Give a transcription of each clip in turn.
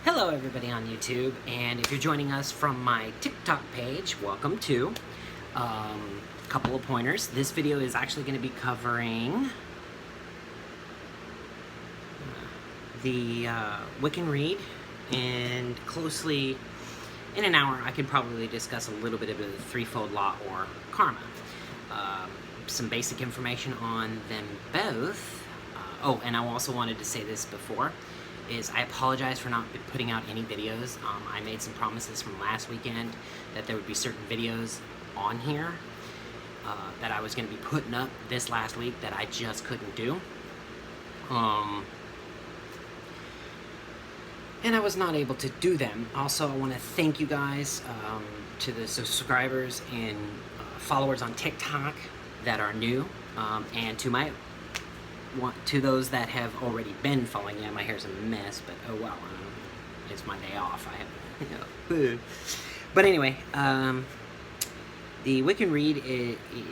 Hello everybody on YouTube, and if you're joining us from my TikTok page, welcome to a couple of pointers. This video is actually going to be covering the Wiccan Rede, and closely in an hour I could probably discuss a little bit of the threefold law or karma. Some basic information on them both. Oh, and I also wanted to say this before, is I apologize for not putting out any videos. I made some promises from last weekend that there would be certain videos on here that I was going to be putting up this last week that I just couldn't do. And I was not able to do them. Also, I want to thank you guys, to the subscribers and followers on TikTok that are new, and to those that have already been following. Yeah, my hair's a mess, but oh well, it's my day off. I have, But anyway, the Wiccan Rede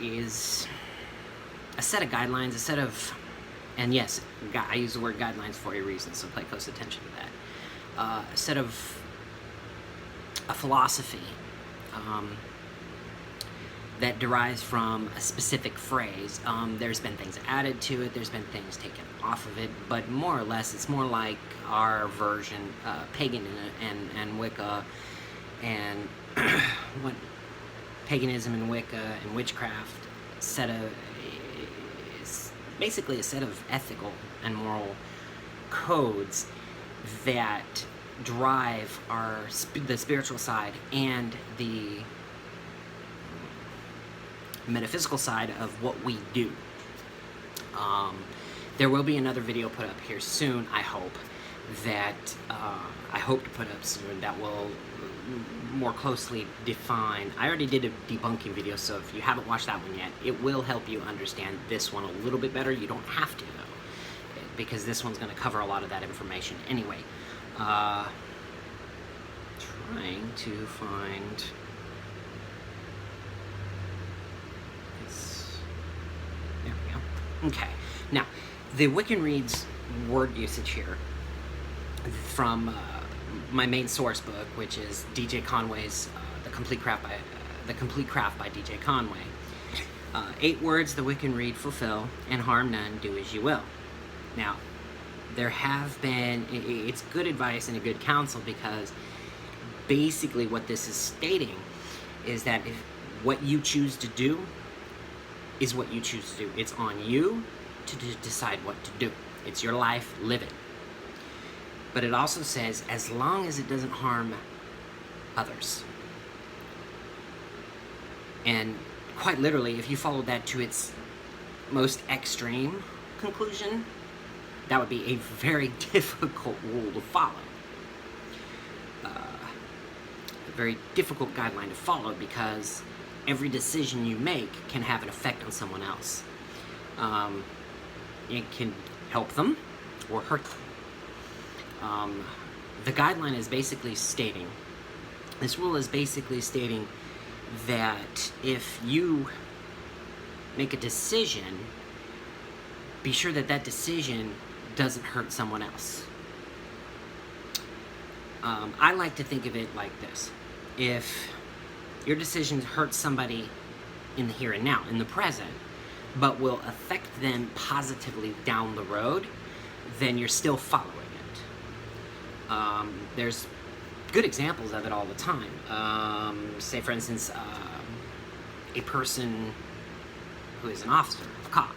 is a set of guidelines, a set of, and yes, I use the word guidelines for a reason, so pay close attention to that. A set of a philosophy that derives from a specific phrase. There's been things added to it, there's been things taken off of it, but more or less it's more like our version, pagan and Wicca, and what paganism and Wicca and witchcraft is basically a set of ethical and moral codes that drive the spiritual side and the metaphysical side of what we do. There will be another video put up here soon, I hope, that I hope to put up soon that will more closely define. I already did a debunking video, so if you haven't watched that one yet, it will help you understand this one a little bit better. You don't have to, though, because this one's going to cover a lot of that information anyway. Trying to find... There we go. Okay. Now, the Wiccan Rede's word usage here from my main source book, which is DJ Conway's The Complete Craft by DJ Conway. 8 words the Wiccan Rede fulfill, and harm none, do as you will. Now, there have been, it's good advice and a good counsel, because basically what this is stating is that if what you choose to do is what you choose to do. It's on you to decide what to do. It's your life, live it. But it also says, as long as it doesn't harm others. And quite literally, if you followed that to its most extreme conclusion, that would be a very difficult rule to follow. A very difficult guideline to follow, because every decision you make can have an effect on someone else. It can help them or hurt them. The guideline is basically stating, this rule is basically stating that if you make a decision, be sure that that decision doesn't hurt someone else. I like to think of it like this. If your decision hurts somebody in the here and now, in the present, but will affect them positively down the road, then you're still following it. There's good examples of it all the time. Say, for instance, a person who is an officer, a cop,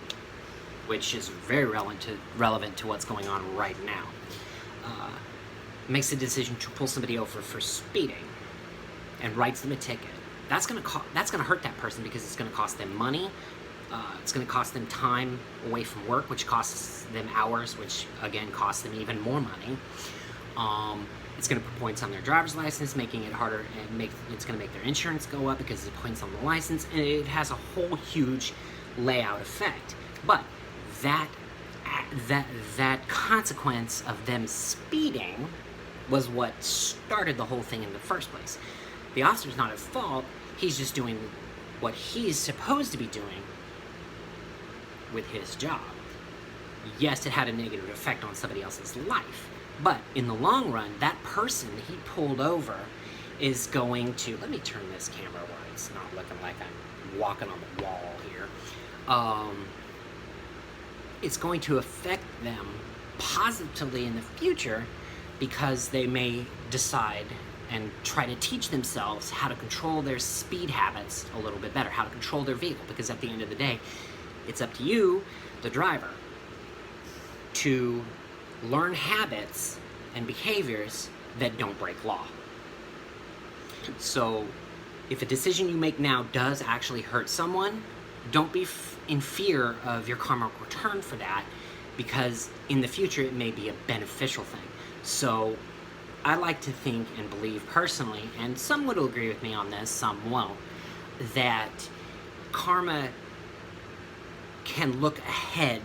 which is very relevant to what's going on right now, makes a decision to pull somebody over for speeding and writes them a ticket. That's gonna hurt that person, because it's gonna cost them money. It's gonna cost them time away from work, which costs them hours, which again costs them even more money. It's gonna put points on their driver's license, making it harder, and it's gonna make their insurance go up because of the points on the license, and it has a whole huge layout effect. But that consequence of them speeding was what started the whole thing in the first place. The officer's not at fault. He's just doing what he's supposed to be doing with his job. Yes, it had a negative effect on somebody else's life, But in the long run, that person he pulled over is going to, let me turn this camera where it's not looking like I'm walking on the wall here. It's going to affect them positively in the future, because they may decide and try to teach themselves how to control their speed habits a little bit better, how to control their vehicle, because at the end of the day, it's up to you, the driver, to learn habits and behaviors that don't break law. So if a decision you make now does actually hurt someone, don't be in fear of your karmic return for that, because in the future it may be a beneficial thing. So I like to think and believe personally, and some would agree with me on this, some won't, that karma can look ahead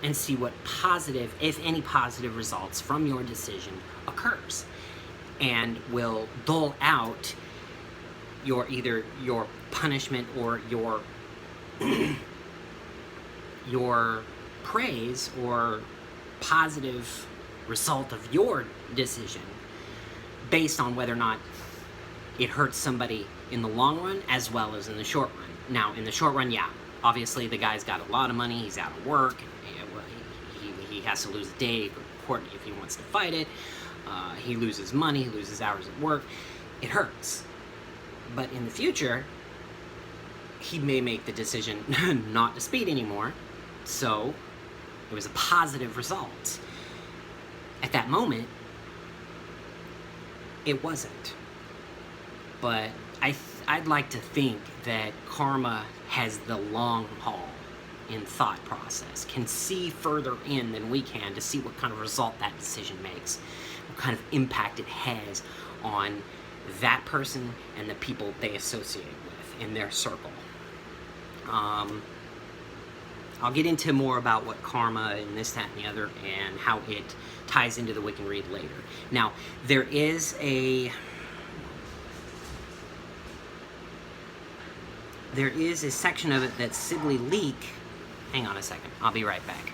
and see what positive, if any positive results from your decision occurs, and will dole out either your punishment or your praise or positive result of your decision, based on whether or not it hurts somebody in the long run as well as in the short run. Now, in the short run, yeah, obviously the guy's got a lot of money, he's out of work, he has to lose a day, go to court if he wants to fight it, he loses money, he loses hours at work, it hurts. But in the future, he may make the decision not to speed anymore, so it was a positive result. At that moment, it wasn't. But I'd like to think that karma has the long haul in thought process, can see further in than we can to see what kind of result that decision makes, what kind of impact it has on that person and the people they associate with in their circle. I'll get into more about what karma and this, that, and the other, and how it ties into the Wiccan Rede later. Now, there is a section of it that Sibley Leak. Hang on a second, I'll be right back.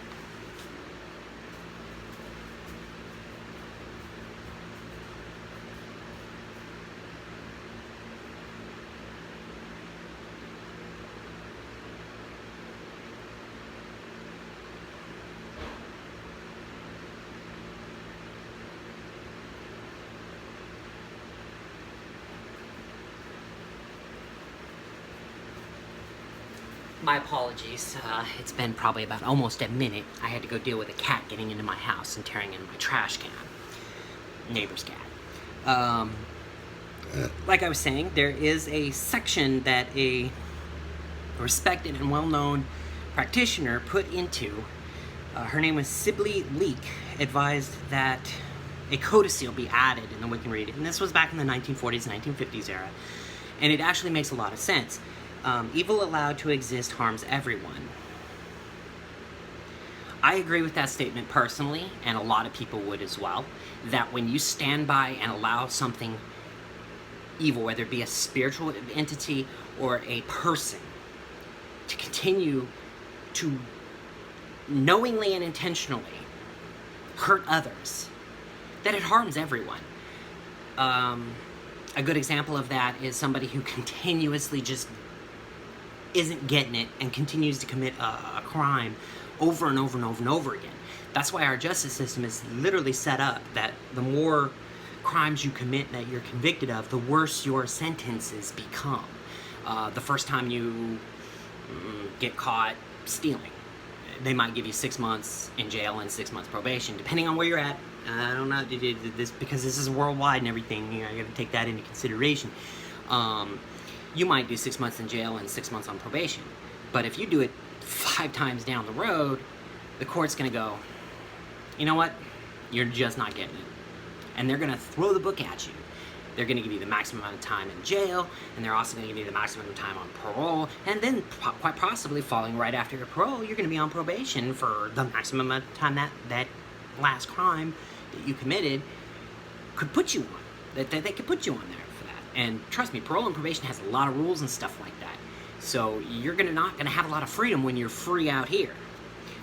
My apologies, it's been probably about almost a minute. I had to go deal with a cat getting into my house and tearing into my trash can. Neighbor's cat. Like I was saying, there is a section that a respected and well-known practitioner put into. Her name was Sibley Leak, advised that a codicil be added in the Wiccan Rede, and this was back in the 1940s, 1950s era, and it actually makes a lot of sense. Evil allowed to exist harms everyone. I agree with that statement personally, and a lot of people would as well, that when you stand by and allow something evil, whether it be a spiritual entity or a person, to continue to knowingly and intentionally hurt others, that it harms everyone. A good example of that is somebody who continuously just isn't getting it and continues to commit a crime over and over and over and over again. That's why our justice system is literally set up that the more crimes you commit that you're convicted of, the worse your sentences become. The first time you get caught stealing, they might give you 6 months in jail and 6 months probation, depending on where you're at. I don't know, this, because this is worldwide and everything, you know, you have to take that into consideration. You might do 6 months in jail and 6 months on probation. But if you do it 5 times down the road, the court's gonna go, you know what? You're just not getting it. And they're gonna throw the book at you. They're gonna give you the maximum amount of time in jail, and they're also gonna give you the maximum amount of time on parole, and then quite possibly falling right after your parole, you're gonna be on probation for the maximum amount of time that last crime that you committed could put you on. That they could put you on there. And trust me, parole and probation has a lot of rules and stuff like that. So you're not gonna have a lot of freedom when you're free out here.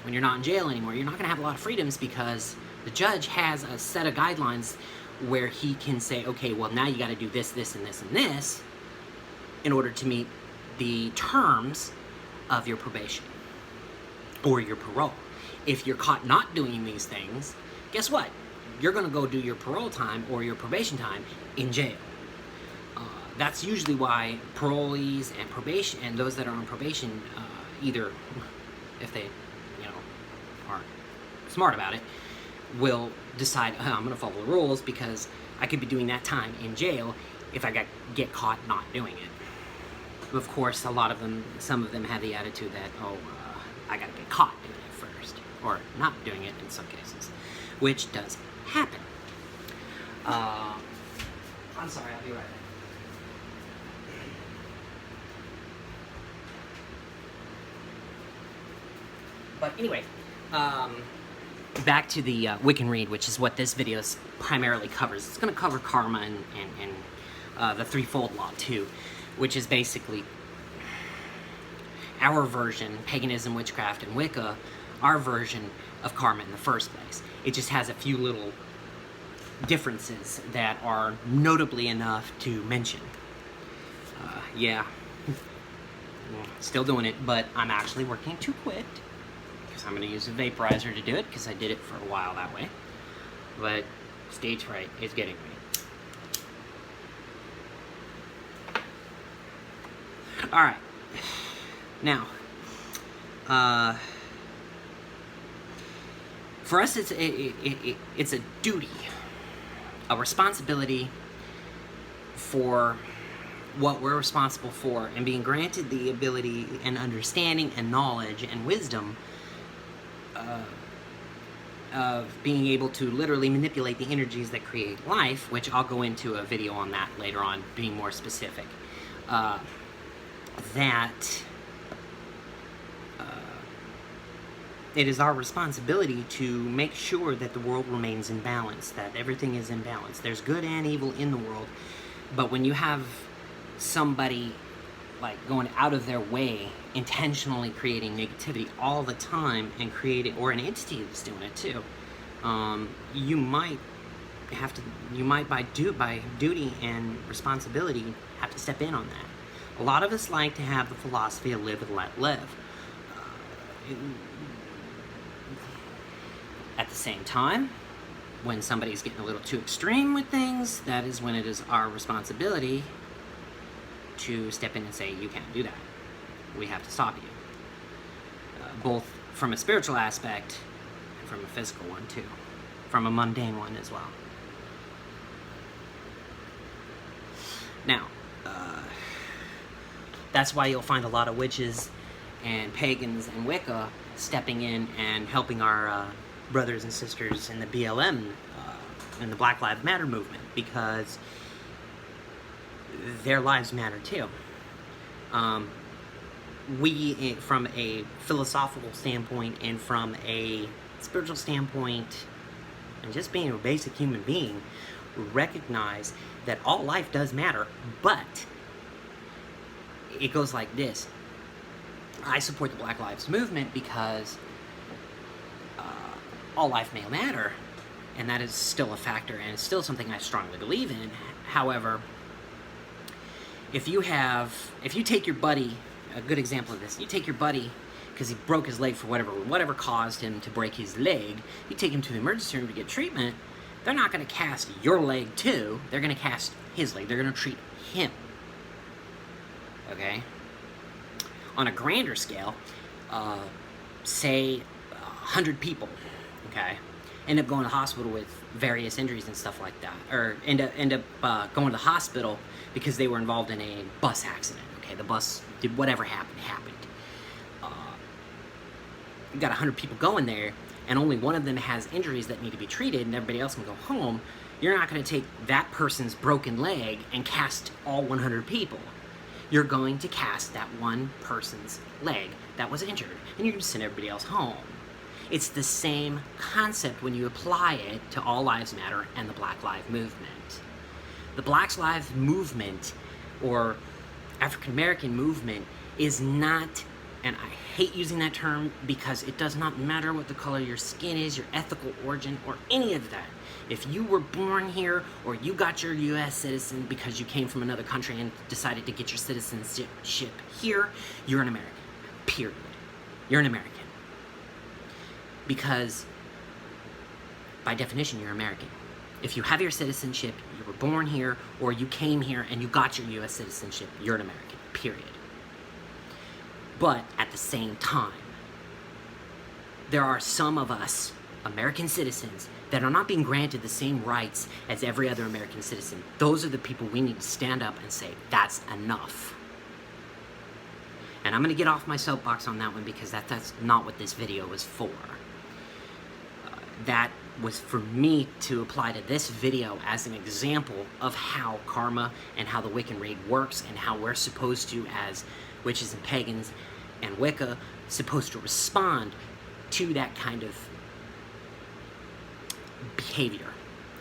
When you're not in jail anymore, you're not gonna have a lot of freedoms, because The judge has a set of guidelines where he can say, okay, well, now you got to do this, this, and this, and this in order to meet the terms of your probation or your parole. If you're caught not doing these things, guess what? You're going to go do your parole time or your probation time in jail. That's usually why parolees and probation, and those that are on probation, either, if they, are smart about it, will decide, I'm going to follow the rules because I could be doing that time in jail if I get caught not doing it. Of course, some of them have the attitude that, I got to get caught doing it first, or not doing it in some cases, which does happen. I'm sorry, I'll be right back. But anyway, back to the Wiccan Rede, which is what this video primarily covers. It's going to cover karma and the threefold law too, which is basically our version, paganism, witchcraft, and Wicca, our version of karma in the first place. It just has a few little differences that are notably enough to mention. Yeah, still doing it, but I'm actually working to quit. I'm going to use a vaporizer to do it because I did it for a while that way. But stage fright is getting me. Alright. Now, for us it's a duty, a responsibility for what we're responsible for, and being granted the ability and understanding and knowledge and wisdom of being able to literally manipulate the energies that create life, which I'll go into a video on that later on, being more specific. It is our responsibility to make sure that the world remains in balance, that everything is in balance. There's good and evil in the world, but when you have somebody like going out of their way, intentionally creating negativity all the time and creating, or an entity that's doing it too, you might by duty and responsibility have to step in on that. A lot of us like to have the philosophy of live and let live. At the same time, when somebody's getting a little too extreme with things, that is when it is our responsibility to step in and say, you can't do that. We have to stop you. Both from a spiritual aspect and from a physical one too. From a mundane one as well. Now, that's why you'll find a lot of witches and pagans and Wicca stepping in and helping our brothers and sisters in the BLM and the Black Lives Matter movement, because their lives matter too. We, from a philosophical standpoint and from a spiritual standpoint, and just being a basic human being, recognize that all life does matter, but it goes like this. I support the Black Lives Movement because all life may matter, and that is still a factor, and it's still something I strongly believe in. However, if you take your buddy, a good example of this, you take your buddy because he broke his leg for whatever caused him to break his leg, you take him to the emergency room to get treatment, they're not going to cast your leg too, they're going to cast his leg, they're going to treat him. Okay? On a grander scale, say 100 people, okay, end up going to the hospital with various injuries and stuff like that, or end up going to the hospital because they were involved in a bus accident. Okay, the bus did whatever happened. You got 100 people going there, and only one of them has injuries that need to be treated, and everybody else can go home. You're not going to take that person's broken leg and cast all 100 people. You're going to cast that one person's leg that was injured, and you're going to send everybody else home. It's the same concept when you apply it to All Lives Matter and the Black Lives Movement. The Black Lives Movement, or African American movement, is not And I hate using that term because it does not matter what the color of your skin is, your ethical origin, or any of that. If you were born here or you got your U.S. citizen because you came from another country and decided to get your citizenship here, you're an American. Period. You're an American. Because, by definition, you're American. If you have your citizenship, you were born here, or you came here and you got your U.S. citizenship, you're an American. Period. But at the same time, there are some of us, American citizens, that are not being granted the same rights as every other American citizen. Those are the people we need to stand up and say, that's enough. And I'm going to get off my soapbox on that one because that's not what this video was for. That was for me to apply to this video as an example of how karma and how the Wiccan Rede works and how we're supposed to, as witches and pagans and Wicca, supposed to respond to that kind of behavior.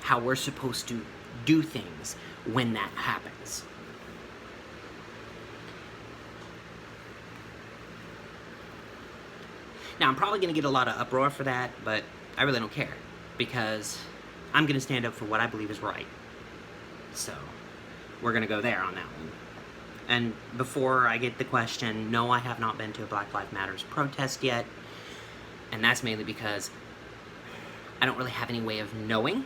How we're supposed to do things when that happens. Now, I'm probably going to get a lot of uproar for that, but I really don't care, because I'm going to stand up for what I believe is right. So, we're going to go there on that one. And before I get the question, no, I have not been to a Black Lives Matters protest yet, and that's mainly because I don't really have any way of knowing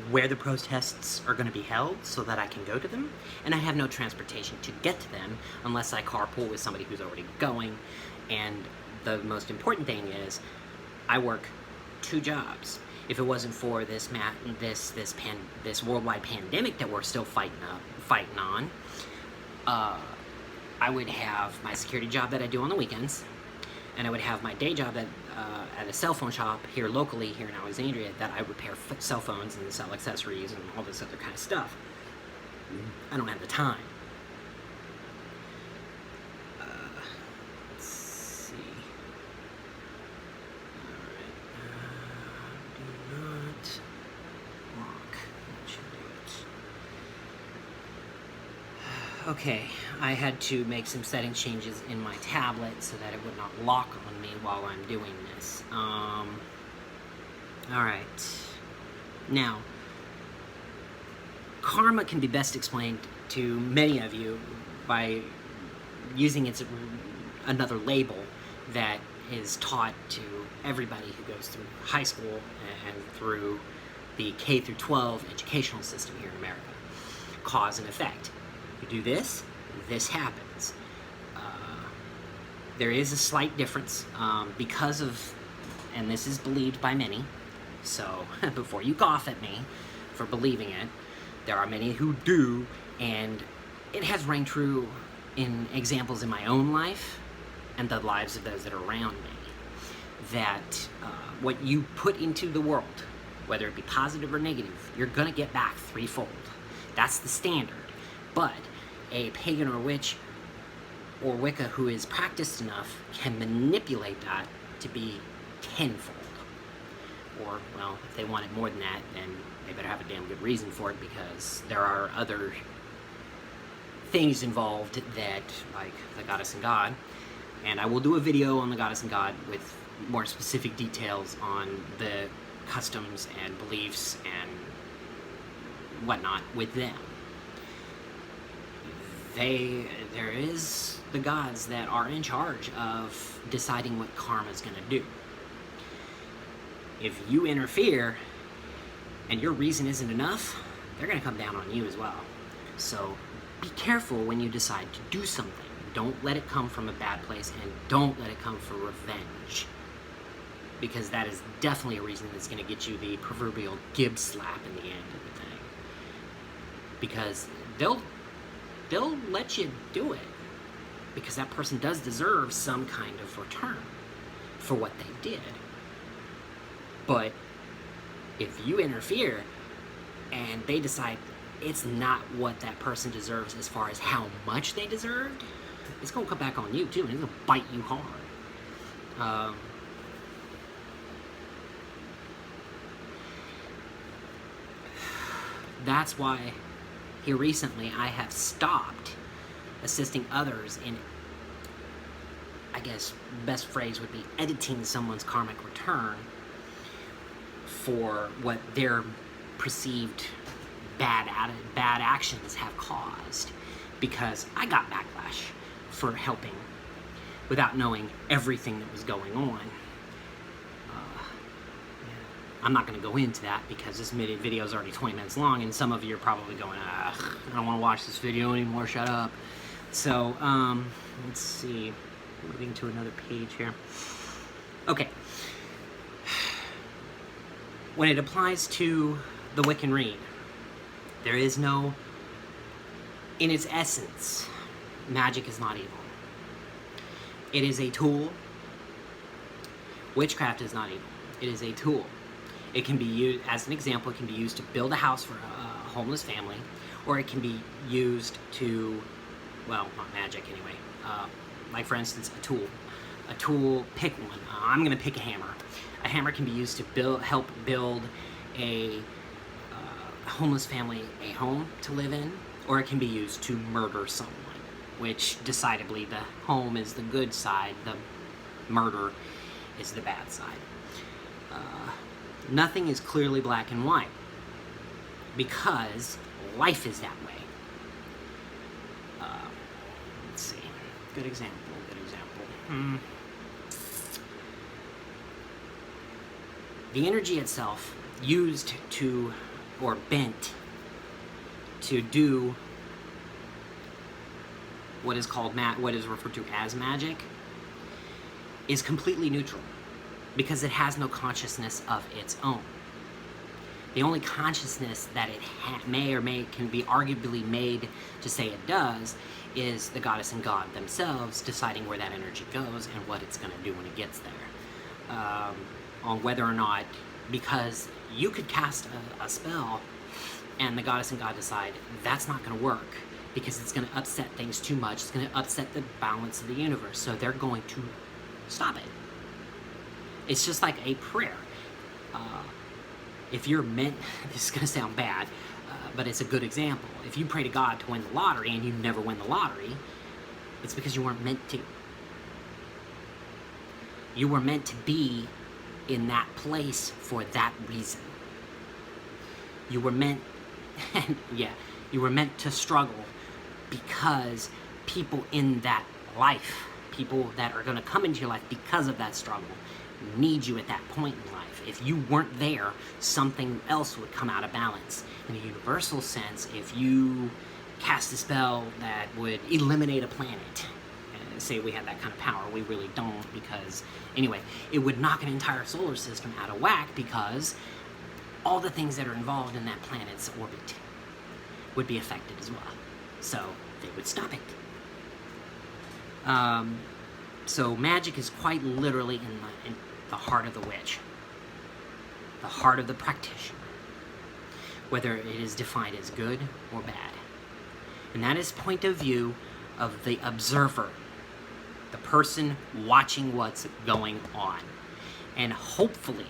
where the protests are going to be held so that I can go to them, and I have no transportation to get to them unless I carpool with somebody who's already going. And the most important thing is I work 2 jobs. If it wasn't for this worldwide pandemic that we're still fighting on, I would have my security job that I do on the weekends, and I would have my day job that at a cell phone shop here locally, here in Alexandria, that I repair cell phones and sell accessories and all this other kind of stuff. I don't have the time. Let's see. Alright. Do not lock. That should do it. Okay, I had to make some setting changes in my tablet so that it would not lock on me while I'm doing this. Alright. Now, karma can be best explained to many of you by using another label that is taught to everybody who goes through high school and through the K through 12 educational system here in America. Cause and effect. You do this, this happens. There is a slight difference because of, and this is believed by many, so before you cough at me for believing it, there are many who do, and it has rang true in examples in my own life and the lives of those that are around me, that what you put into the world, whether it be positive or negative, you're gonna get back threefold. That's the standard. But a pagan or witch or Wicca who is practiced enough can manipulate that to be tenfold. Or, well, if they want it more than that, then they better have a damn good reason for it, because there are other things involved that, like the Goddess and God, and I will do a video on the Goddess and God with more specific details on the customs and beliefs and whatnot with them. There is the gods that are in charge of deciding what karma is going to do. If you interfere and your reason isn't enough, they're going to come down on you as well. So be careful when you decide to do something. Don't let it come from a bad place, and don't let it come for revenge, because that is definitely a reason that's going to get you the proverbial gib slap in the end of the thing. Because they'll let you do it, because that person does deserve some kind of return for what they did. But if you interfere and they decide it's not what that person deserves as far as how much they deserved, it's going to come back on you too, and it's going to bite you hard. That's why here recently I have stopped assisting others in I guess, best phrase would be editing someone's karmic return for what their perceived bad actions have caused, because I got backlash for helping without knowing everything that was going on. I'm not going to go into that because this video is already 20 minutes long, and some of you are probably going, I don't want to watch this video anymore, shut up. So, let's see, moving to another page here. Okay. When it applies to the Wiccan Rede, there is no, in its essence, magic is not evil. It is a tool. Witchcraft is not evil. It is a tool. It can be used, as an example, it can be used to build a house for a homeless family, or it can be used to, well, not magic anyway. Like for instance, a tool. A tool, pick one. I'm going to pick a hammer. A hammer can be used to help build a homeless family a home to live in, or it can be used to murder someone, which decidedly the home is the good side, the murder is the bad side. Nothing is clearly black and white, because life is that way. Let's see. Good example. The energy itself used to, or bent to do what is referred to as magic, is completely neutral, because it has no consciousness of its own. The only consciousness that it can be arguably made to say it does is the goddess and god themselves deciding where that energy goes and what it's going to do when it gets there. On whether or not, because you could cast a spell and the goddess and god decide that's not going to work because it's going to upset things too much, it's going to upset the balance of the universe, so they're going to stop it. It's just like a prayer. If you're meant, this is going to sound bad, but it's a good example. If you pray to God to win the lottery and you never win the lottery, it's because you weren't meant to. You were meant to be in that place for that reason. You were meant, you were meant to struggle because people in that life, people that are going to come into your life because of that struggle, need you at that point in life. If you weren't there, something else would come out of balance. In a universal sense, if you cast a spell that would eliminate a planet, say we had that kind of power, we really don't, because anyway, it would knock an entire solar system out of whack, because all the things that are involved in that planet's orbit would be affected as well. So they would stop it. So magic is quite literally in the heart of the witch, the heart of the practitioner, whether it is defined as good or bad. And that is point of view of the observer, the person watching what's going on. And hopefully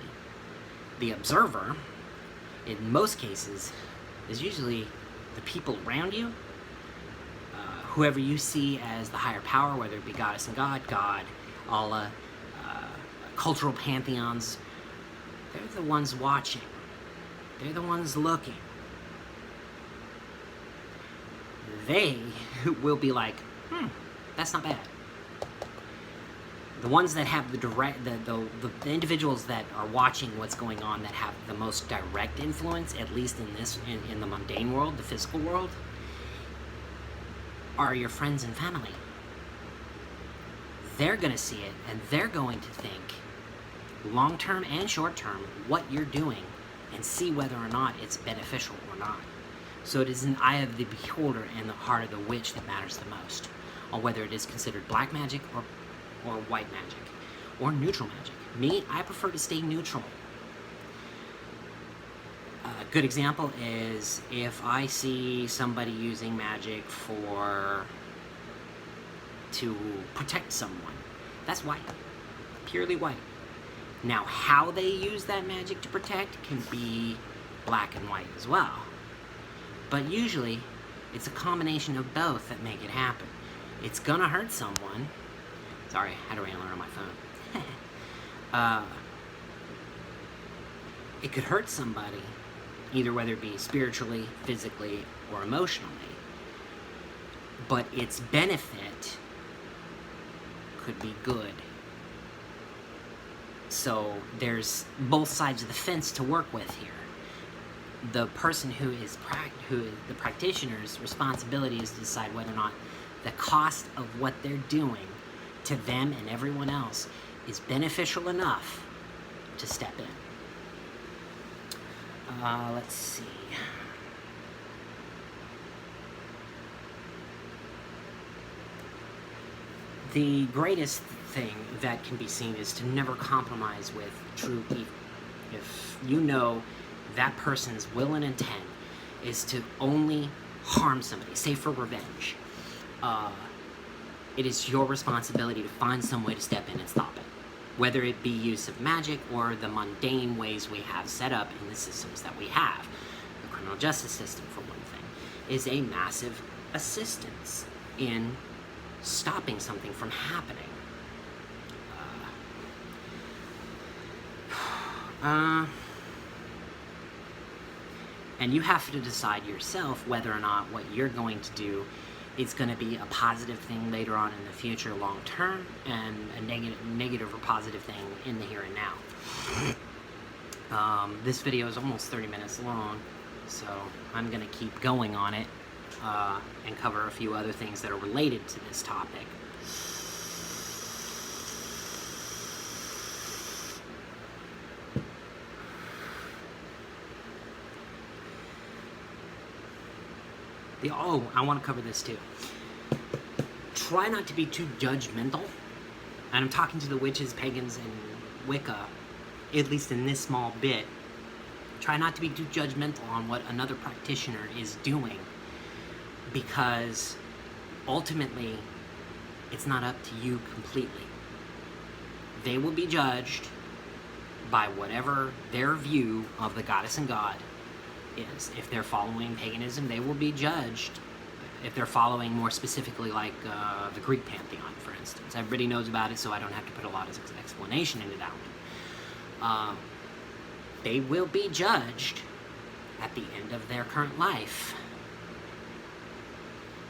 the observer, in most cases, is usually the people around you, whoever you see as the higher power, whether it be goddess and God, Allah, cultural pantheons. They're the ones watching. They're the ones looking. They will be like, that's not bad. The ones that have the individuals that are watching what's going on, that have the most direct influence, at least in the mundane world, the physical world, are your friends and family. They're going to see it, and they're going to think, long-term and short-term, what you're doing, and see whether or not it's beneficial or not. So it is an eye of the beholder and the heart of the witch that matters the most, on whether it is considered black magic or white magic, or neutral magic. Me, I prefer to stay neutral. A good example is if I see somebody using magic to protect someone, that's white, purely white. Now, how they use that magic to protect can be black and white as well. But usually, it's a combination of both that make it happen. It's gonna hurt someone, Sorry, I had a rambler on my phone. It could hurt somebody, either whether it be spiritually, physically, or emotionally. But its benefit could be good. So there's both sides of the fence to work with here. The person who is the practitioner's responsibility is to decide whether or not the cost of what they're doing to them and everyone else is beneficial enough to step in. Let's see. The greatest thing that can be seen is to never compromise with true evil. If you know that person's will and intent is to only harm somebody, say for revenge, it is your responsibility to find some way to step in and stop it. Whether it be use of magic or the mundane ways we have set up in the systems that we have. The criminal justice system, for one thing, is a massive assistance in stopping something from happening. And you have to decide yourself whether or not what you're going to do is going to be a positive thing later on in the future, long term, and a negative or positive thing in the here and now. This video is almost 30 minutes long, so I'm going to keep going on it and cover a few other things that are related to this topic. I want to cover this too. Try not to be too judgmental. And I'm talking to the witches, pagans, and Wicca, at least in this small bit. Try not to be too judgmental on what another practitioner is doing, because ultimately, it's not up to you completely. They will be judged by whatever their view of the goddess and god is. If they're following paganism, they will be judged. If they're following more specifically like the Greek pantheon, for instance. Everybody knows about it, so I don't have to put a lot of explanation into that one. They will be judged at the end of their current life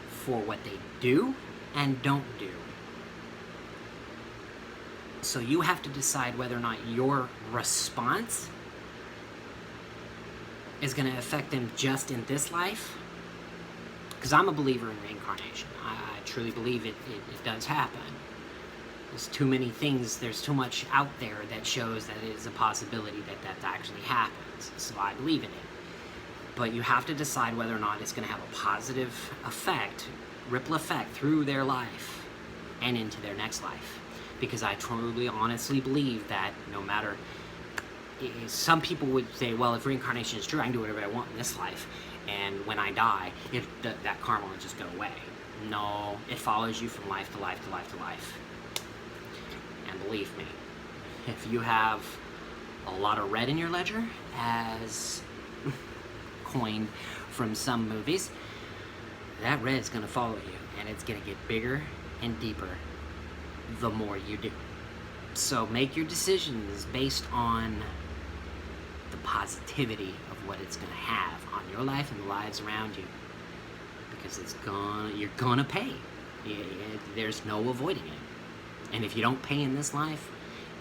for what they do and don't do. So you have to decide whether or not your response is going to affect them just in this life. Because I'm a believer in reincarnation. I truly believe it does happen. There's too many things, there's too much out there that shows that it is a possibility that that actually happens. So I believe in it. But you have to decide whether or not it's going to have a positive effect, ripple effect through their life and into their next life. Because I truly, honestly believe that no matter... Some people would say, well, if reincarnation is true, I can do whatever I want in this life. And when I die, that karma will just go away. No, it follows you from life to life to life to life. And believe me, if you have a lot of red in your ledger, as coined from some movies, that red is going to follow you. And it's going to get bigger and deeper the more you do. So make your decisions based on the positivity of what it's going to have on your life and the lives around you, because you're gonna pay. There's no avoiding it. And if you don't pay in this life,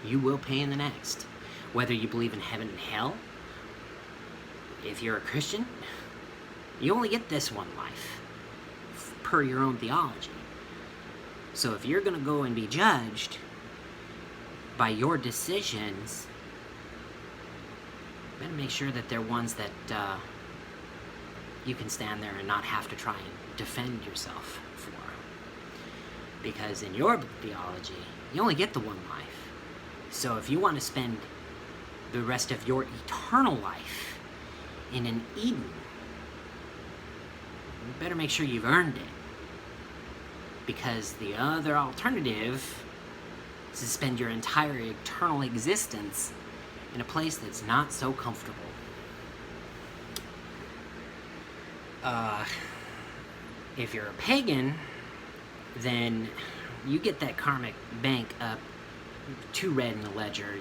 you will pay in the next. Whether you believe in heaven and hell, if you're a Christian, you only get this one life per your own theology. So if you're gonna go and be judged by your decisions, you better make sure that they're ones that you can stand there and not have to try and defend yourself for. Because in your theology, you only get the one life. So if you want to spend the rest of your eternal life in an Eden, you better make sure you've earned it. Because the other alternative is to spend your entire eternal existence in a place that's not so comfortable. If you're a pagan, then you get that karmic bank up to red in the ledger,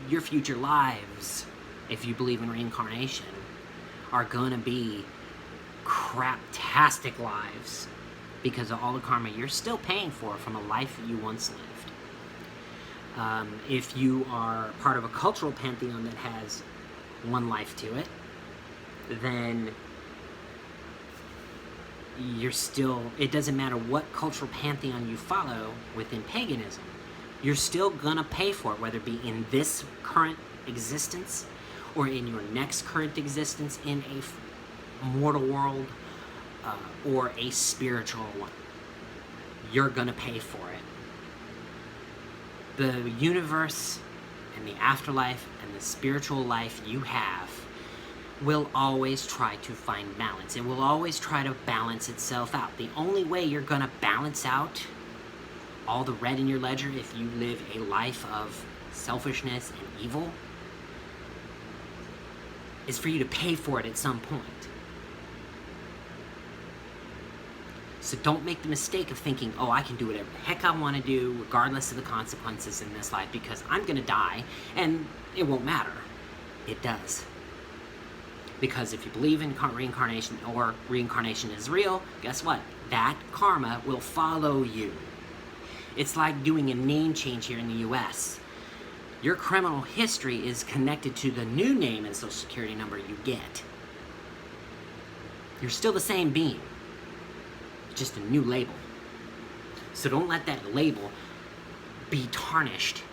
your future lives, if you believe in reincarnation, are gonna be craptastic lives because of all the karma you're still paying for from a life you once lived. If you are part of a cultural pantheon that has one life to it, then you're still, it doesn't matter what cultural pantheon you follow within paganism, you're still gonna pay for it, whether it be in this current existence or in your next current existence in a mortal world or a spiritual one. You're gonna pay for it. The universe and the afterlife and the spiritual life you have will always try to find balance. It will always try to balance itself out. The only way you're gonna balance out all the red in your ledger if you live a life of selfishness and evil is for you to pay for it at some point. So don't make the mistake of thinking, oh, I can do whatever the heck I want to do regardless of the consequences in this life because I'm going to die and it won't matter. It does. Because if you believe in reincarnation or reincarnation is real, guess what? That karma will follow you. It's like doing a name change here in the US. Your criminal history is connected to the new name and social security number you get. You're still the same being, just a new label. So don't let that label be tarnished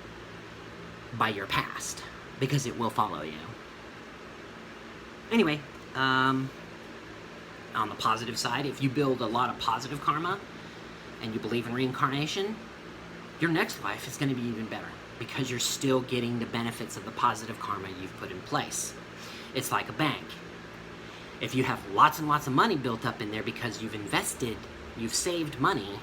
by your past, because it will follow you. Anyway, on the positive side, if you build a lot of positive karma and you believe in reincarnation, your next life is going to be even better because you're still getting the benefits of the positive karma you've put in place. It's like a bank. If you have lots and lots of money built up in there because you've invested, you've saved money,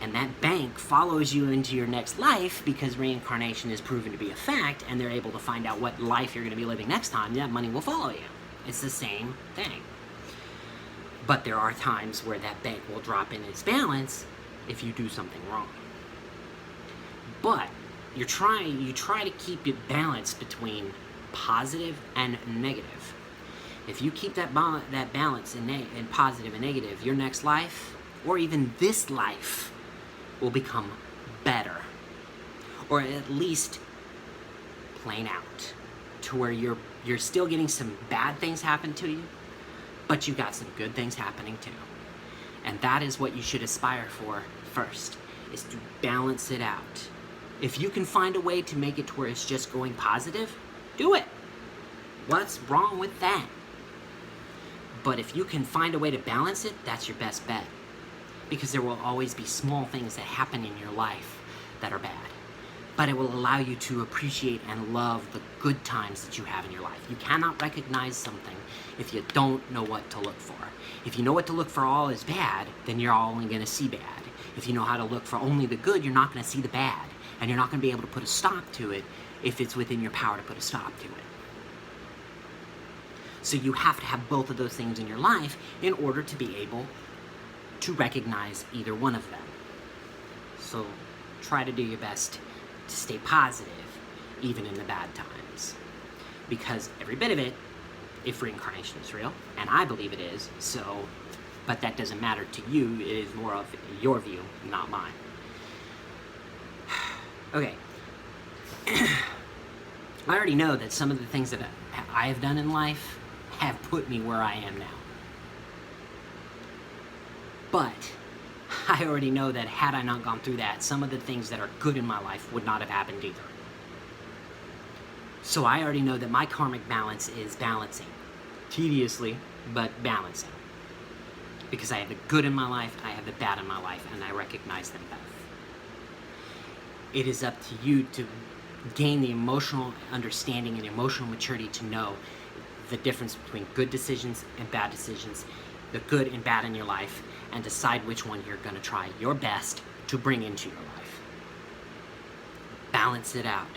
and that bank follows you into your next life because reincarnation is proven to be a fact and they're able to find out what life you're going to be living next time, that money will follow you. It's the same thing. But there are times where that bank will drop in its balance if you do something wrong. But you try to keep it balanced between positive and negative. If you keep that balance in positive and negative, your next life, or even this life, will become better. Or at least plain out. To where you're still getting some bad things happen to you, but you got some good things happening too. And that is what you should aspire for first, is to balance it out. If you can find a way to make it to where it's just going positive, do it. What's wrong with that? But if you can find a way to balance it, that's your best bet. Because there will always be small things that happen in your life that are bad. But it will allow you to appreciate and love the good times that you have in your life. You cannot recognize something if you don't know what to look for. If you know what to look for all is bad, then you're only going to see bad. If you know how to look for only the good, you're not going to see the bad. And you're not going to be able to put a stop to it if it's within your power to put a stop to it. So you have to have both of those things in your life in order to be able to recognize either one of them. So try to do your best to stay positive, even in the bad times. Because every bit of it, if reincarnation is real, and I believe it is, so, but that doesn't matter to you, it is more of your view, not mine. Okay. I already know that some of the things that I have done in life have put me where I am now. But I already know that had I not gone through that, some of the things that are good in my life would not have happened either. So I already know that my karmic balance is balancing. Tediously, but balancing. Because I have the good in my life, I have the bad in my life, and I recognize them both. It is up to you to gain the emotional understanding and emotional maturity to know the difference between good decisions and bad decisions, the good and bad in your life, and decide which one you're going to try your best to bring into your life. Balance it out.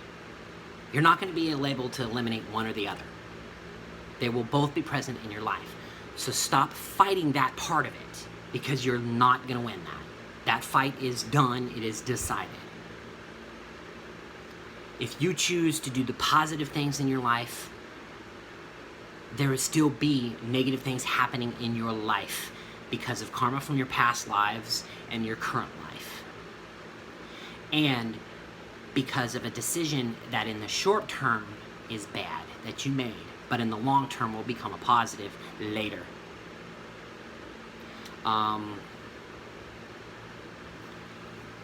You're not going to be able to eliminate one or the other. They will both be present in your life. So stop fighting that part of it, because you're not going to win that. That fight is done. It is decided. If you choose to do the positive things in your life, there will still be negative things happening in your life because of karma from your past lives and your current life. And because of a decision that in the short term is bad that you made, but in the long term will become a positive later.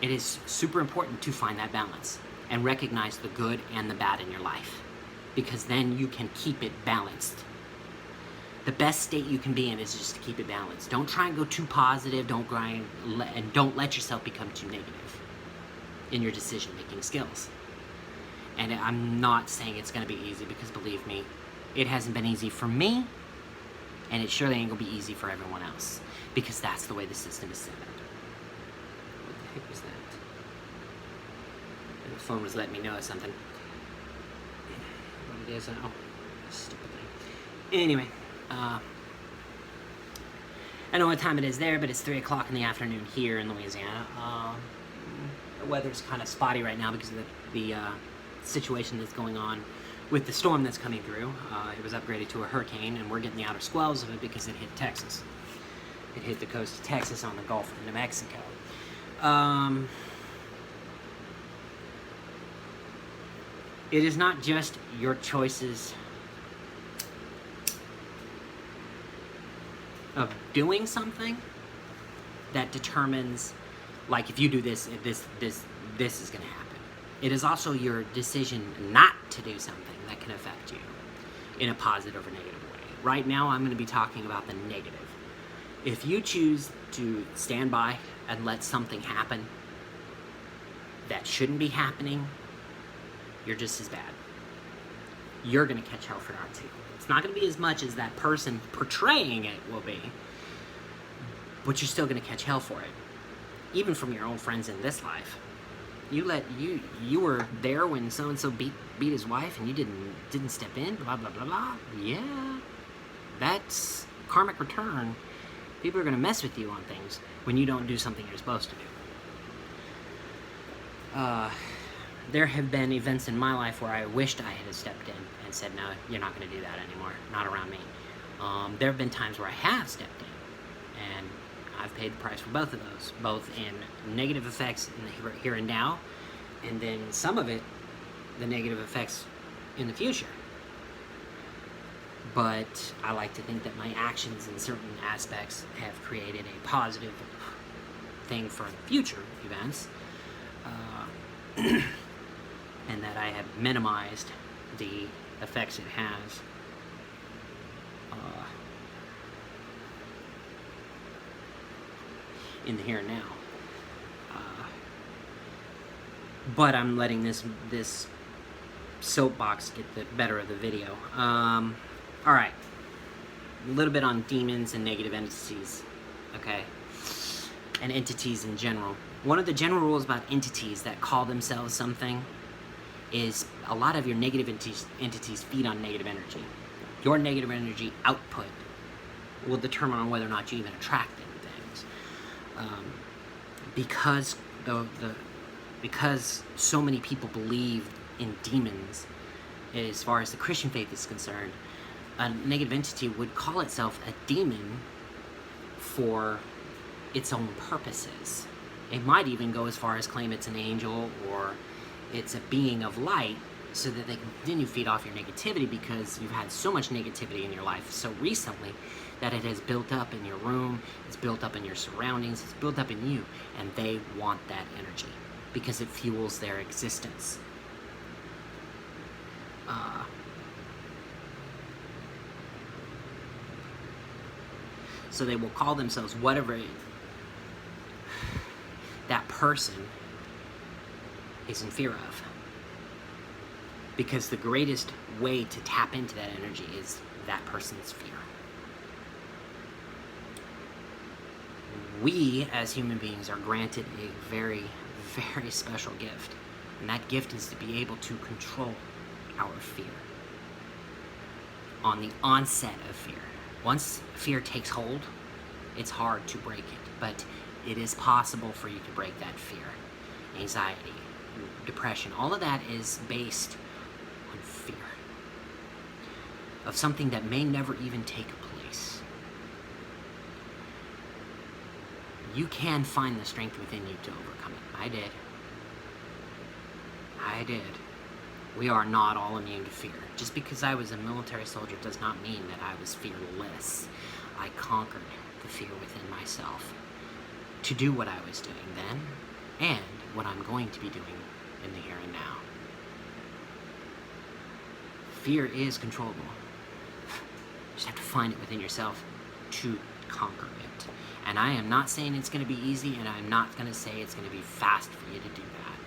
It is super important to find that balance and recognize the good and the bad in your life, because then you can keep it balanced. The best state you can be in is just to keep it balanced. Don't try and go too positive, and don't let yourself become too negative in your decision-making skills. And I'm not saying it's going to be easy, because believe me, it hasn't been easy for me, and it surely ain't going to be easy for everyone else, because that's the way the system is set up. What the heck was that? The phone was letting me know of something. What it is, oh, stupid thing. Anyway, I don't know what time it is there, but it's 3 o'clock in the afternoon here in Louisiana. The weather's kind of spotty right now because of the situation that's going on with the storm that's coming through. It was upgraded to a hurricane, and we're getting the outer squells of it because it hit Texas. It hit the coast of Texas on the Gulf of New Mexico. It is not just your choices of doing something that determines, like, if you do this, this is going to happen. It is also your decision not to do something that can affect you in a positive or negative way. Right now, I'm going to be talking about the negative. If you choose to stand by and let something happen that shouldn't be happening, you're just as bad. You're going to catch hell for that too. It's not going to be as much as that person portraying it will be, but you're still going to catch hell for it. Even from your own friends in this life. You were there when so-and-so beat his wife and you didn't step in, blah, blah, blah, blah. Yeah, that's karmic return. People are going to mess with you on things when you don't do something you're supposed to do. There have been events in my life where I wished I had stepped in and said, no, you're not going to do that anymore, not around me. There have been times where I have stepped in, and I've paid the price for both of those, both in negative effects in the here and now, and then some of it, the negative effects in the future. But I like to think that my actions in certain aspects have created a positive thing for future events, and that I have minimized the effects it has. In the here and now. But I'm letting this soapbox get the better of the video. Alright. A little bit on demons and negative entities. Okay? And entities in general. One of the general rules about entities that call themselves something is a lot of your negative entities feed on negative energy. Your negative energy output will determine on whether or not you even attract them things. Because so many people believe in demons, as far as the Christian faith is concerned, a negative entity would call itself a demon for its own purposes. It might even go as far as claim it's an angel or it's a being of light, so that they can continue to feed off your negativity, because you've had so much negativity in your life so recently that it has built up in your room, it's built up in your surroundings, it's built up in you, and they want that energy because it fuels their existence. So they will call themselves whatever that person is in fear of. Because the greatest way to tap into that energy is that person's fear. We, as human beings, are granted a very, very special gift. And that gift is to be able to control our fear. On the onset of fear. Once fear takes hold, It's hard to break it, but it is possible for you to break that fear. Anxiety, depression, all of that is based on fear of something that may never even take place. You can find the strength within you to overcome it. I did. We are not all immune to fear. Just because I was a military soldier does not mean that I was fearless. I conquered the fear within myself to do what I was doing then and what I'm going to be doing in the here and now. Fear is controllable. You just have to find it within yourself to conquer it. And I am not saying it's going to be easy, and I'm not going to say it's going to be fast for you to do that.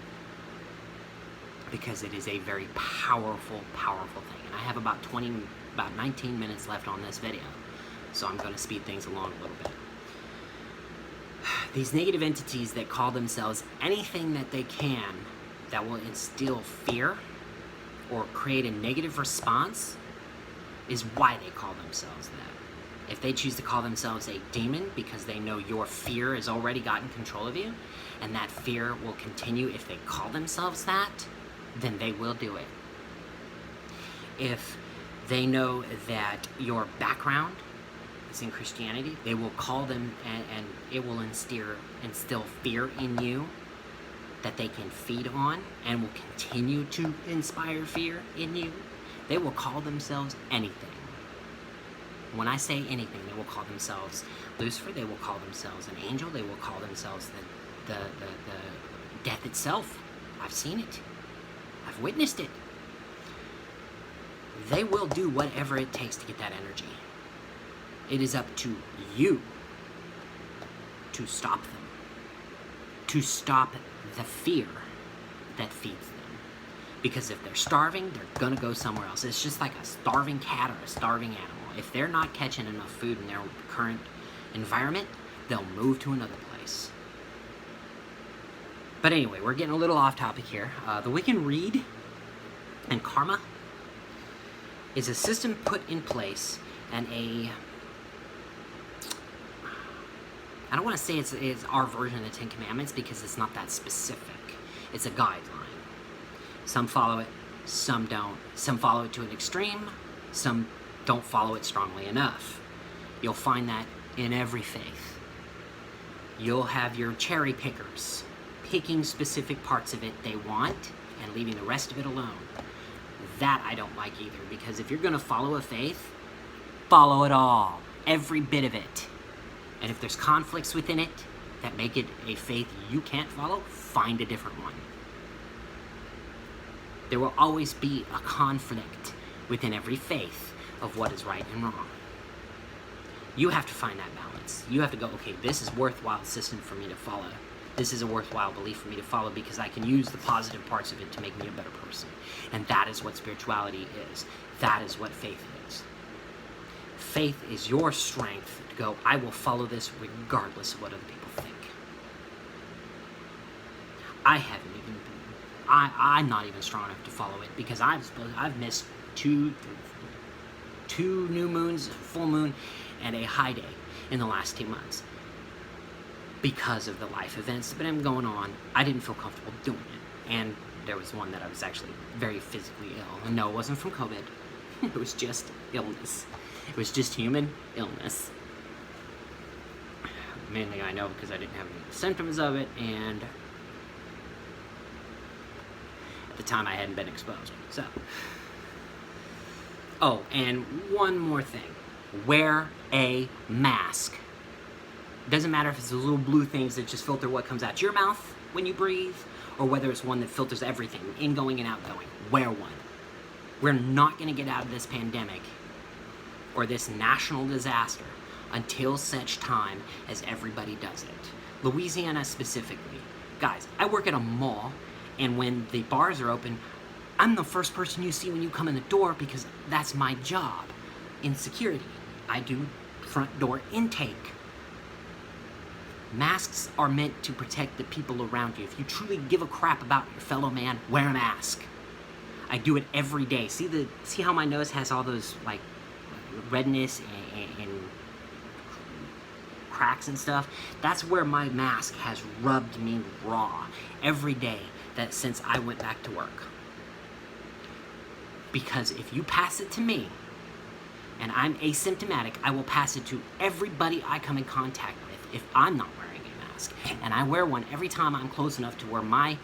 Because it is a very powerful, powerful thing. And I have about 19 minutes left on this video. So I'm going to speed things along a little bit. These negative entities that call themselves anything that they can that will instill fear or create a negative response is why they call themselves that. If they choose to call themselves a demon because they know your fear has already gotten control of you, and that fear will continue if they call themselves that, then they will do it. If they know that your background is in Christianity, they will call them, and it will instill fear in you that they can feed on and will continue to inspire fear in you. They will call themselves anything. When I say anything, they will call themselves Lucifer, they will call themselves an angel, they will call themselves the death itself. I've seen it. I've witnessed it. They will do whatever it takes to get that energy. It is up to you to stop them. To stop the fear that feeds them. Because if they're starving, they're gonna go somewhere else. It's just like a starving cat or a starving animal. If they're not catching enough food in their current environment, they'll move to another place. But anyway, we're getting a little off topic here. The Wiccan Rede and karma is a system put in place, and I don't want to say it's our version of the Ten Commandments because it's not that specific. It's a guideline. Some follow it, some don't. Some follow it to an extreme, some don't follow it strongly enough. You'll find that in every faith. You'll have your cherry pickers picking specific parts of it they want and leaving the rest of it alone. That I don't like either, because if you're going to follow a faith, follow it all, every bit of it. And if there's conflicts within it that make it a faith you can't follow, find a different one. There will always be a conflict within every faith of what is right and wrong. You have to find that balance. You have to go, okay, this is a worthwhile system for me to follow. This is a worthwhile belief for me to follow because I can use the positive parts of it to make me a better person. And that is what spirituality is. That is what faith is. Faith is your strength to go, I will follow this regardless of what other people think. I'm not even strong enough to follow it because I've missed two new moons, a full moon, and a high day in the last 2 months. Because of the life events that have been going on, I didn't feel comfortable doing it. And there was one that I was actually very physically ill. And no, it wasn't from COVID. It was just illness. It was just human illness. Mainly I know because I didn't have any symptoms of it, and at the time I hadn't been exposed. So. Oh, and one more thing. Wear a mask. Doesn't matter if it's those little blue things that just filter what comes out your mouth when you breathe, or whether it's one that filters everything, ingoing and outgoing. Wear one. We're not going to get out of this pandemic or this national disaster until such time as everybody does it. Louisiana specifically. Guys, I work at a mall, and when the bars are open, I'm the first person you see when you come in the door because that's my job in security. I do front door intake. Masks are meant to protect the people around you. If you truly give a crap about your fellow man, wear a mask. I do it every day. See how my nose has all those like redness and cracks and stuff, that's where my mask has rubbed me raw every day since I went back to work. Because if you pass it to me, and I'm asymptomatic, I will pass it to everybody I come in contact with if I'm not wearing a mask. And I wear one every time I'm close enough to where my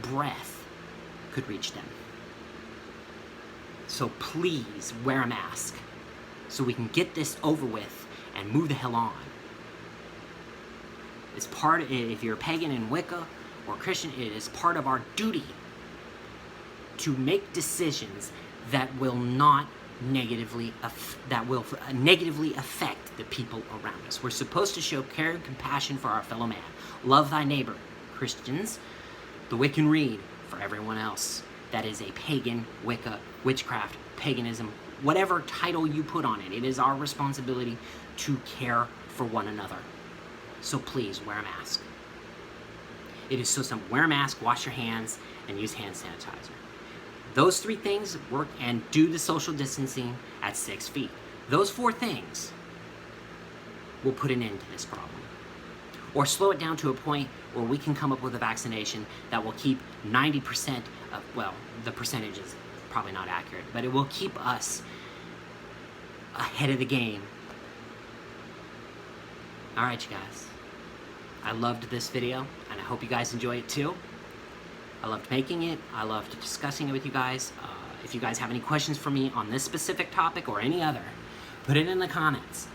breath could reach them. So please wear a mask so we can get this over with and move the hell on. It's part of, if you're a pagan in Wicca or Christian, it is part of our duty to make decisions that will not negatively affect the people around us. We're supposed to show care and compassion for our fellow man. Love thy neighbor. Christians, the Wiccan Rede for everyone else. That is a pagan, Wicca, witchcraft, paganism, whatever title you put on it. It is our responsibility to care for one another. So please wear a mask. It is so simple. Wear a mask, wash your hands, and use hand sanitizer. Those 3 things work, and do the social distancing at 6 feet. Those 4 things will put an end to this problem. Or slow it down to a point where we can come up with a vaccination that will keep 90% of, well, the percentage is probably not accurate, but it will keep us ahead of the game. All right, you guys. I loved this video, and I hope you guys enjoy it too. I loved making it. I loved discussing it with you guys. If you guys have any questions for me on this specific topic or any other, put it in the comments.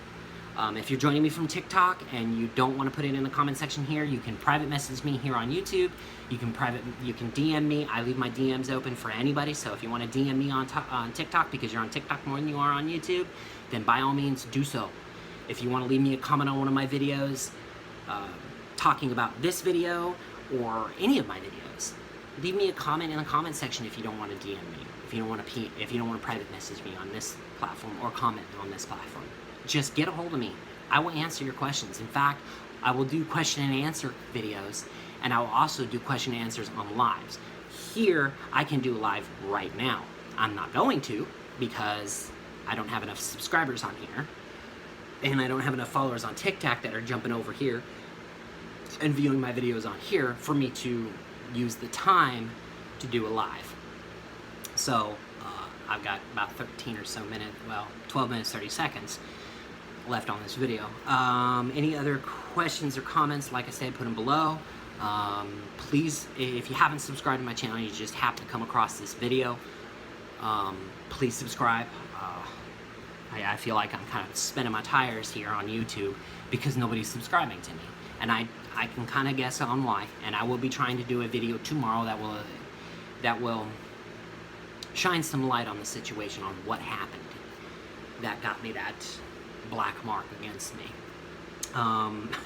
If you're joining me from TikTok and you don't want to put it in the comment section here, you can private message me here on YouTube. You can DM me. I leave my DMs open for anybody. So if you want to DM me on TikTok because you're on TikTok more than you are on YouTube, then by all means do so. If you want to leave me a comment on one of my videos, talking about this video or any of my videos, leave me a comment in the comment section if you don't want to DM me. If you don't want to private message me on this platform or comment on this platform. Just get a hold of me. I will answer your questions. In fact, I will do question and answer videos, and I will also do question and answers on lives. Here, I can do a live right now. I'm not going to because I don't have enough subscribers on here, and I don't have enough followers on TikTok that are jumping over here and viewing my videos on here for me to use the time to do a live. So, I've got about 13 or so minutes, well, 12 minutes, 30 seconds left on this video. Any other questions or comments, like I said, put them below. Please, if you haven't subscribed to my channel, you just happen to come across this video, please subscribe. I feel like I'm kind of spinning my tires here on YouTube because nobody's subscribing to me. And I can kind of guess on why. And I will be trying to do a video tomorrow that will shine some light on the situation, on what happened that got me that black mark against me.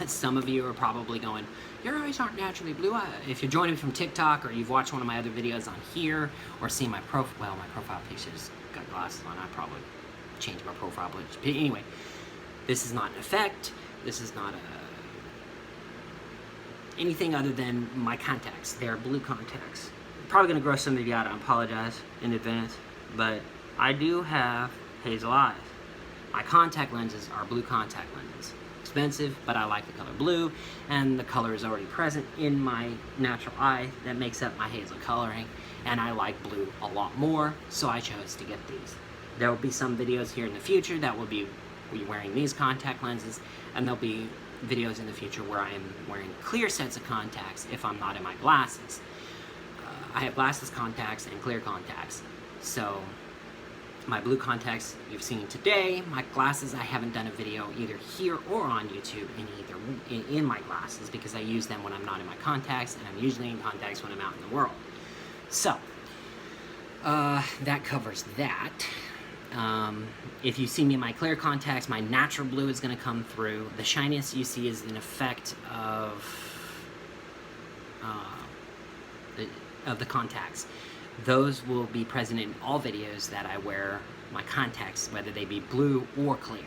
Some of you are probably going, your eyes aren't naturally blue. If you're joining me from TikTok or you've watched one of my other videos on here or seen my profile picture's got glasses on, I probably change my profile picture. But anyway, this is not an effect. This is not anything other than my contacts. They're blue contacts. I'm probably going to gross some of you out. I apologize in advance, but I do have hazel eyes. My contact lenses are blue contact lenses. Expensive, but I like the color blue, and the color is already present in my natural eye that makes up my hazel coloring, and I like blue a lot more, so I chose to get these. There will be some videos here in the future that will be wearing these contact lenses, and there'll be videos in the future where I am wearing clear sets of contacts if I'm not in my glasses. I have glasses, contacts, and clear contacts, so my blue contacts you've seen today. My glasses, I haven't done a video either here or on YouTube in my glasses because I use them when I'm not in my contacts, and I'm usually in contacts when I'm out in the world. So, that covers that. If you see me in my clear contacts, my natural blue is going to come through. The shininess you see is an effect of the contacts. Those will be present in all videos that I wear my contacts, whether they be blue or clear.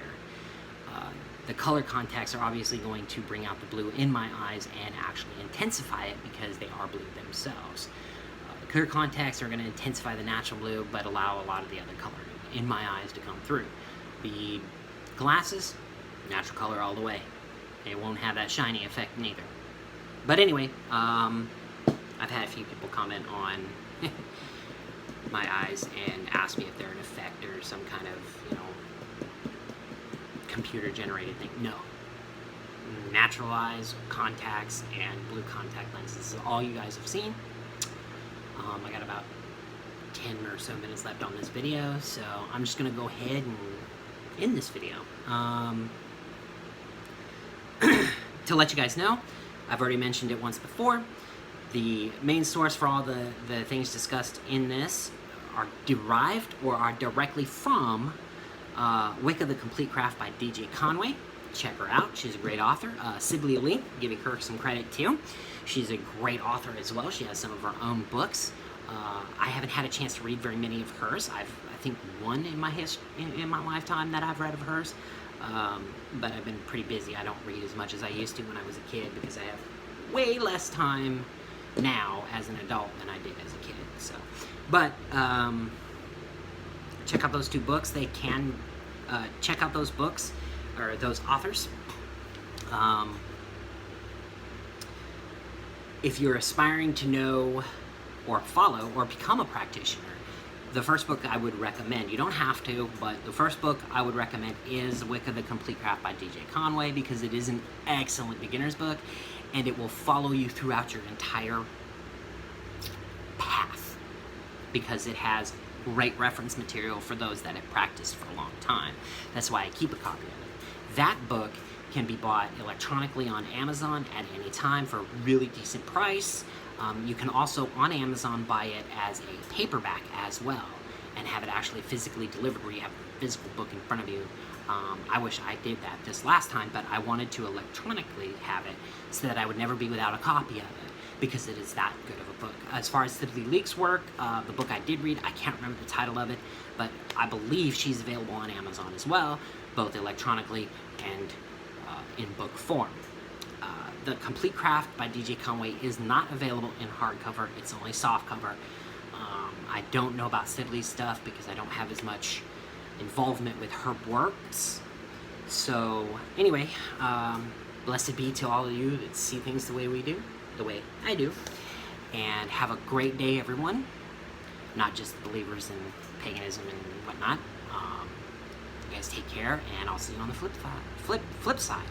The color contacts are obviously going to bring out the blue in my eyes and actually intensify it because they are blue themselves. The clear contacts are going to intensify the natural blue but allow a lot of the other color in my eyes to come through. The glasses, natural color all the way. It won't have that shiny effect neither. But anyway, I've had a few people comment on my eyes and ask me if they're an effect or some kind of, you know, computer-generated thing. No. Natural eyes, contacts, and blue contact lenses. This is all you guys have seen. I got about 10 or so minutes left on this video, so I'm just going to go ahead and end this video. To let you guys know, I've already mentioned it once before, the main source for all the things discussed in this are derived or are directly from Wicca the Complete Craft by DJ Conway. Check her out. She's a great author. Sibley Link, giving her some credit too. She's a great author as well. She has some of her own books. I haven't had a chance to read very many of hers. I think one in my in my lifetime that I've read of hers. But I've been pretty busy. I don't read as much as I used to when I was a kid because I have way less time now as an adult than I did as a kid. So, but check out those two books. They can check out those books or those authors. If you're aspiring to know or follow or become a practitioner, the first book I would recommend, you don't have to, but the first book I would recommend is Wicca the Complete Craft by DJ Conway, because it is an excellent beginner's book and it will follow you throughout your entire path, because it has great reference material for those that have practiced for a long time. That's why I keep a copy of it. That book can be bought electronically on Amazon at any time for a really decent price. You can also on Amazon buy it as a paperback as well and have it actually physically delivered where you have the physical book in front of you. I wish I did that this last time, but I wanted to electronically have it so that I would never be without a copy of it, because it is that good of a book. As far as Sibley Leak's work, the book I did read, I can't remember the title of it, but I believe she's available on Amazon as well, both electronically and in book form. The Complete Craft by DJ Conway is not available in hardcover. It's only softcover. I don't know about Sibley's stuff because I don't have as much involvement with her works. So anyway, blessed be to all of you that see things the way we do, the way I do. And have a great day, everyone. Not just believers in paganism and whatnot. You guys take care, and I'll see you on the flip side.